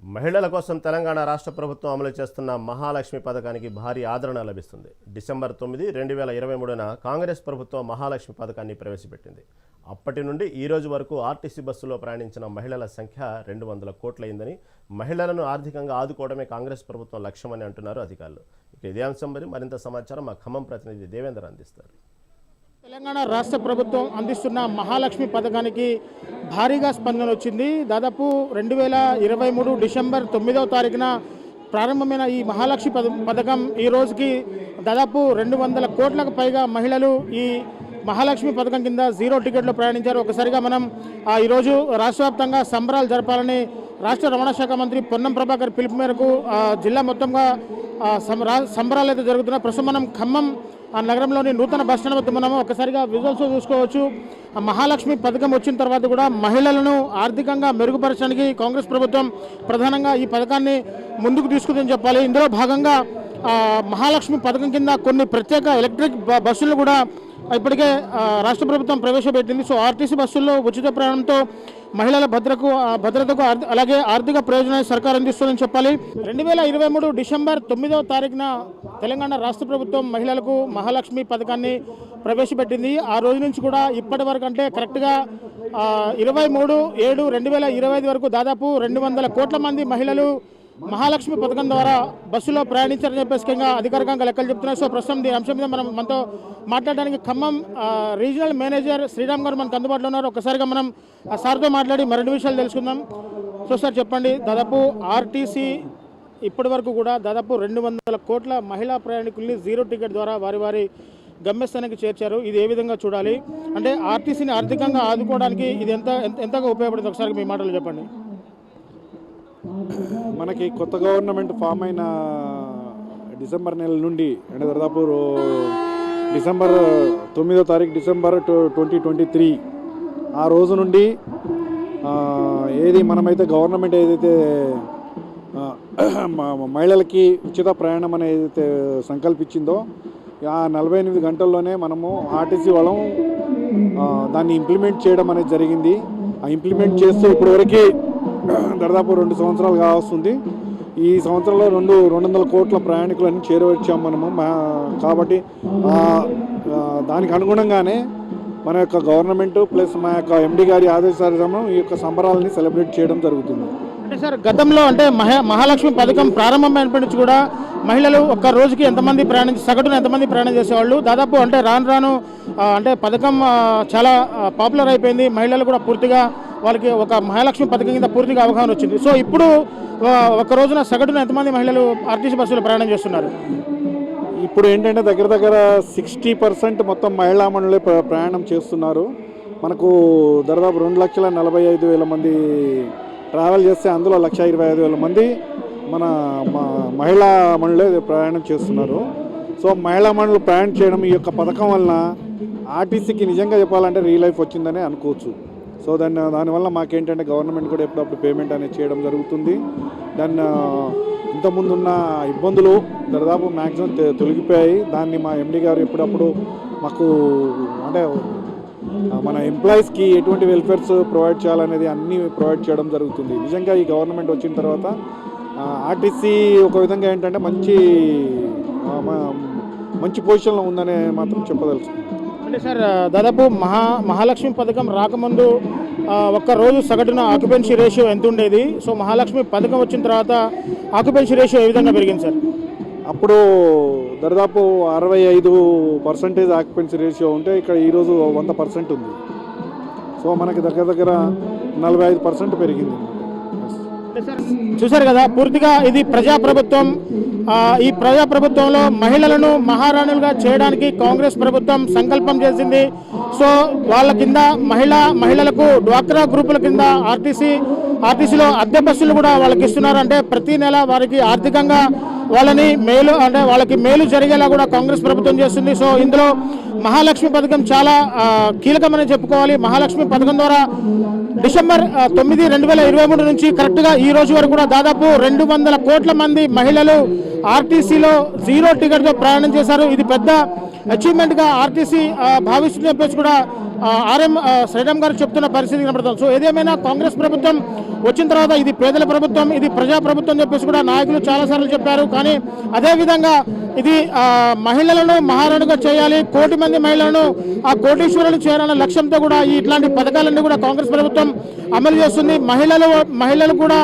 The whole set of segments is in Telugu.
మహిళల కోసం తెలంగాణ రాష్ట్ర ప్రభుత్వం అమలు చేస్తున్న మహాలక్ష్మి పథకానికి భారీ ఆదరణ లభిస్తుంది. డిసెంబర్ 9, 2023న కాంగ్రెస్ ప్రభుత్వం మహాలక్ష్మి పథకాన్ని ప్రవేశపెట్టింది. అప్పటి నుండి ఈ రోజు వరకు ఆర్టీసీ బస్సులో ప్రయాణించిన మహిళల సంఖ్య 200 కోట్లయిందని, మహిళలను ఆర్థికంగా ఆదుకోవడమే కాంగ్రెస్ ప్రభుత్వం లక్ష్యమని అంటున్నారు అధికారులు. ఇక ఇదే అంశం మరింత సమాచారం మా ఖమ్మం ప్రతినిధి దేవేందర్ అందిస్తారు. తెలంగాణ రాష్ట్ర ప్రభుత్వం అందిస్తున్న మహాలక్ష్మి పథకానికి భారీగా స్పందన వచ్చింది. దాదాపు 2023 డిసెంబర్ 9వ తారీఖున ప్రారంభమైన ఈ మహాలక్ష్మి పథకం ఈ రోజుకి దాదాపు 200 కోట్లకు పైగా మహిళలు ఈ మహాలక్ష్మి పథకం కింద జీరో టికెట్లో ప్రయాణించారు. ఒకసారిగా మనం ఈరోజు రాష్ట్ర వ్యాప్తంగా సంబరాలు జరపాలని రాష్ట్ర రవాణా శాఖ మంత్రి పొన్నం ప్రభాకర్ పిలుపు మేరకు జిల్లా మొత్తంగా సంబరాలు అయితే జరుగుతున్నాయి. ప్రస్తుతం మనం ఖమ్మం నగరంలోని నూతన బస్టాండ్ వద్ద మనము ఒకసారిగా విజువల్స్ చూసుకోవచ్చు. మహాలక్ష్మి పథకం వచ్చిన తర్వాత కూడా మహిళలను ఆర్థికంగా మెరుగుపరచడానికి కాంగ్రెస్ ప్రభుత్వం ప్రధానంగా ఈ పథకాన్ని ముందుకు తీసుకుందని చెప్పాలి. ఇందులో భాగంగా మహాలక్ష్మి పథకం కింద కొన్ని ప్రత్యేక ఎలక్ట్రిక్ బస్సులు కూడా ఇప్పటికే రాష్ట్ర ప్రభుత్వం ప్రవేశపెట్టింది. సో ఆర్టీసీ బస్సుల్లో ఉచిత ప్రయాణంతో మహిళల భద్రతకు అలాగే ఆర్థిక ప్రయోజనాన్ని సర్కార్ అందిస్తుందని చెప్పాలి. 2023 డిసెంబర్ 9వ తారీఖున తెలంగాణ రాష్ట్ర ప్రభుత్వం మహిళలకు మహాలక్ష్మి పథకాన్ని ప్రవేశపెట్టింది. ఆ రోజు నుంచి కూడా ఇప్పటి వరకు అంటే కరెక్ట్గా 23/7/2025 వరకు దాదాపు 200 కోట్ల మంది మహిళలు మహాలక్ష్మి పథకం ద్వారా బస్సులో ప్రయాణించారని చెప్పేసి అధికారికంగా లెక్కలు చెప్తున్నారు. సో ప్రస్తుతం దీని అంశం మీద మనతో మాట్లాడడానికి ఖమ్మం రీజనల్ మేనేజర్ శ్రీరామ్ గారు మనకు అందుబాటులో ఉన్నారు. ఒకసారిగా మనం సార్తో మాట్లాడి మరిన్ని విషయాలు తెలుసుకుందాం. సో సార్ చెప్పండి, దాదాపు ఆర్టీసీ ఇప్పటి వరకు కూడా దాదాపు 200 కోట్ల మహిళా ప్రయాణికుల్ని జీరో టికెట్ ద్వారా వారి గమ్యస్థానానికి చేర్చారు. ఇది ఏ విధంగా చూడాలి, అంటే ఆర్టీసీని ఆర్థికంగా ఆదుకోవడానికి ఇది ఎంతగా ఉపయోగపడుతుంది ఒకసారి మీ మాటలు చెప్పండి. మనకి కొత్త గవర్నమెంట్ ఫామ్ అయిన డిసెంబర్ నెల నుండి అంటే దాదాపు డిసెంబర్ 9వ తారీఖు డిసెంబర్ 2023 ఆ రోజు నుండి మనమైతే గవర్నమెంట్ ఏదైతే మహిళలకి ఉచిత ప్రయాణం అనేది ఏదైతే సంకల్పించిందో ఆ 48 గంటల్లోనే మనము ఆర్టీసీ వాళ్ళం దాన్ని ఇంప్లిమెంట్ చేయడం అనేది జరిగింది. ఆ ఇంప్లిమెంట్ చేస్తూ ఇప్పటివరకు దాదాపు 2 సంవత్సరాలు కావస్తుంది. ఈ సంవత్సరంలో 200 కోట్ల ప్రయాణికులని చేరవచ్చాము మనము. కాబట్టి దానికి అనుగుణంగానే మన యొక్క గవర్నమెంట్ ప్లస్ మా యొక్క ఎండి గారి ఆదేశానుసారం ఈ యొక్క సంబరాలని సెలబ్రేట్ చేయడం జరుగుతుంది. అంటే సార్ గతంలో అంటే మహాలక్ష్మి పథకం ప్రారంభమైనప్పటి నుంచి కూడా మహిళలు ఒక్క రోజుకి సగటున ఎంతమంది ప్రయాణం చేసేవాళ్ళు? దాదాపు అంటే రాను అంటే పథకం చాలా పాపులర్ అయిపోయింది. మహిళలు కూడా పూర్తిగా వాళ్ళకి ఒక మహాలక్ష్మి పథకం కింద పూర్తిగా అవగాహన వచ్చింది. సో ఇప్పుడు ఒక రోజున సగటున ఎంతమంది మహిళలు ఆర్టీసీ బస్సులో ప్రయాణం చేస్తున్నారు? ఇప్పుడు ఏంటంటే దగ్గర 60% మొత్తం మహిళా మండలి ప్రయాణం చేస్తున్నారు. మనకు దాదాపు 2,45,000 మంది ట్రావెల్ చేస్తే అందులో 1,25,000 మంది మన మహిళా మండలి ప్రయాణం చేస్తున్నారు. సో మహిళా మండలి ప్రయాణం చేయడం ఈ యొక్క పథకం వలన ఆర్టీసీకి నిజంగా చెప్పాలంటే రీలైఫ్ వచ్చిందనే అనుకోవచ్చు. సో దానివల్ల మాకేంటంటే గవర్నమెంట్ కూడా ఎప్పుడప్పుడు పేమెంట్ అనేది చేయడం జరుగుతుంది. ఇంతకుముందున్న ఇబ్బందులు దాదాపు మ్యాక్సిమం తొలగిపోయాయి. దాన్ని మా ఎండి గారు ఎప్పుడప్పుడు మాకు అంటే మన ఎంప్లాయీస్కి ఎటువంటి వెల్ఫేర్స్ ప్రొవైడ్ చేయాలనేది అన్నీ ప్రొవైడ్ చేయడం జరుగుతుంది. నిజంగా ఈ గవర్నమెంట్ వచ్చిన తర్వాత ఆర్టీసీ ఒక విధంగా ఏంటంటే మంచి పొజిషన్లో ఉందనే మాత్రం చెప్పదలుచుకుంది. అంటే సార్ దాదాపు మహాలక్ష్మి పథకం రాకముందు ఒక్క రోజు సగటున ఆక్యుపెన్సీ రేషియో ఎంత ఉండేది? సో మహాలక్ష్మి పథకం వచ్చిన తర్వాత ఆక్యుపెన్సీ రేషియో ఏ విధంగా పెరిగింది సార్? అప్పుడు దాదాపు 65% ఆక్యుపెన్సీ రేషియో ఉంటే ఇక్కడ ఈరోజు 100% ఉంది. సో మనకి దగ్గర 45% పెరిగింది. చూశారు కదా, పూర్తిగా ఇది ప్రజాప్రభుత్వం. ఈ ప్రజాప్రభుత్వంలో మహిళలను మహారాణులుగా చేయడానికి కాంగ్రెస్ ప్రభుత్వం సంకల్పం చేసింది. సో వాళ్ళ కింద మహిళలకు డ్వాక్రా గ్రూపుల కింద ఆర్టీసీలో అద్దె బస్సులు కూడా వాళ్ళకి ఇస్తున్నారు. అంటే ప్రతి నెల వారికి ఆర్థికంగా వాళ్ళకి మేలు జరిగేలా కూడా కాంగ్రెస్ ప్రభుత్వం చేస్తుంది. సో ఇందులో మహాలక్ష్మి పథకం చాలా కీలకమని చెప్పుకోవాలి. మహాలక్ష్మి పథకం ద్వారా డిసెంబర్ 9, 2023 నుంచి కరెక్ట్గా ఈ రోజు వరకు కూడా దాదాపు 200 కోట్ల మంది మహిళలు ఆర్టీసీలో జీరో టికెట్తో ప్రయాణం చేశారు. ఇది పెద్ద అచీవ్మెంట్గా ఆర్టీసీ భావిస్తుందని చెప్పేసి కూడా ఆర్ఎం శ్రీరామ్ గారు చెప్తున్న పరిస్థితి కనబడుతుంది. సో ఏదేమైనా కాంగ్రెస్ ప్రభుత్వం వచ్చిన తర్వాత ఇది పేదల ప్రభుత్వం, ఇది ప్రజా ప్రభుత్వం అని చెప్పేసి కూడా నాయకులు చాలాసార్లు చెప్పారు. కానీ అదేవిధంగా ఇది మహిళలను మహారాణుగా చేయాలి, 1 కోటి మంది మహిళలను ఆ కోటీశ్వరులు చేయాలన్న లక్ష్యంతో కూడా ఇట్లాంటి పథకాలన్నీ కూడా కాంగ్రెస్ ప్రభుత్వం అమలు చేస్తుంది. మహిళలు కూడా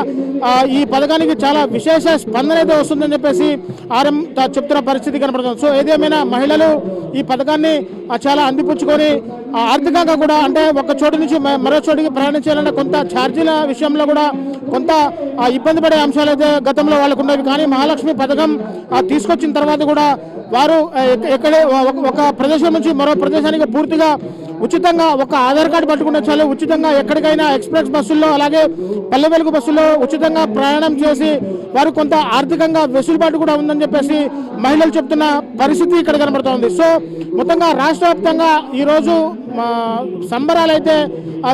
ఈ పథకానికి చాలా విశేష స్పందన అయితే వస్తుందని చెప్పేసి ఆర్ఎం చెప్తున్న పరిస్థితి కనబడుతుంది. సో ఏదేమైనా మహిళలు ఈ పథకాన్ని చాలా అందిపుచ్చుకొని ఆర్థికంగా కూడా అంటే ఒక చోటు నుంచి మరో చోటికి ప్రయాణించాలన్న కొంత ఛార్జీల విషయంలో కూడా కొంత ఇబ్బంది పడే అంశాలు అయితే గతంలో వాళ్ళకు ఉండేవి. కానీ మహాలక్ష్మి పథకం తీసుకొచ్చిన తర్వాత కూడా వారు ఎక్కడే ఒక ప్రదేశం నుంచి మరో ప్రదేశానికి పూర్తిగా ఉచితంగా ఒక ఆధార్ కార్డు పట్టుకుంటే చాలు ఉచితంగా ఎక్కడికైనా ఎక్స్ప్రెస్ బస్సుల్లో అలాగే పల్లె వెలుగు బస్సుల్లో ఉచితంగా ప్రయాణం చేసి వారు కొంత ఆర్థికంగా వెసులుబాటు కూడా ఉందని చెప్పేసి మహిళలు చెప్తున్న పరిస్థితి ఇక్కడ కనబడుతోంది. సో మొత్తంగా రాష్ట్ర వ్యాప్తంగా ఈరోజు సంబరాలు అయితే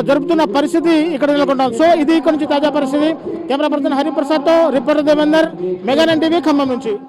జరుపుతున్న పరిస్థితి ఇక్కడ నెలకొంటాం. సో ఇది ఇక్కడ నుంచి తాజా పరిస్థితి. కెమెరా పర్సన్ హరిప్రసాద్తో reporter Devender, Mega 9 TV Khammam నుంచి.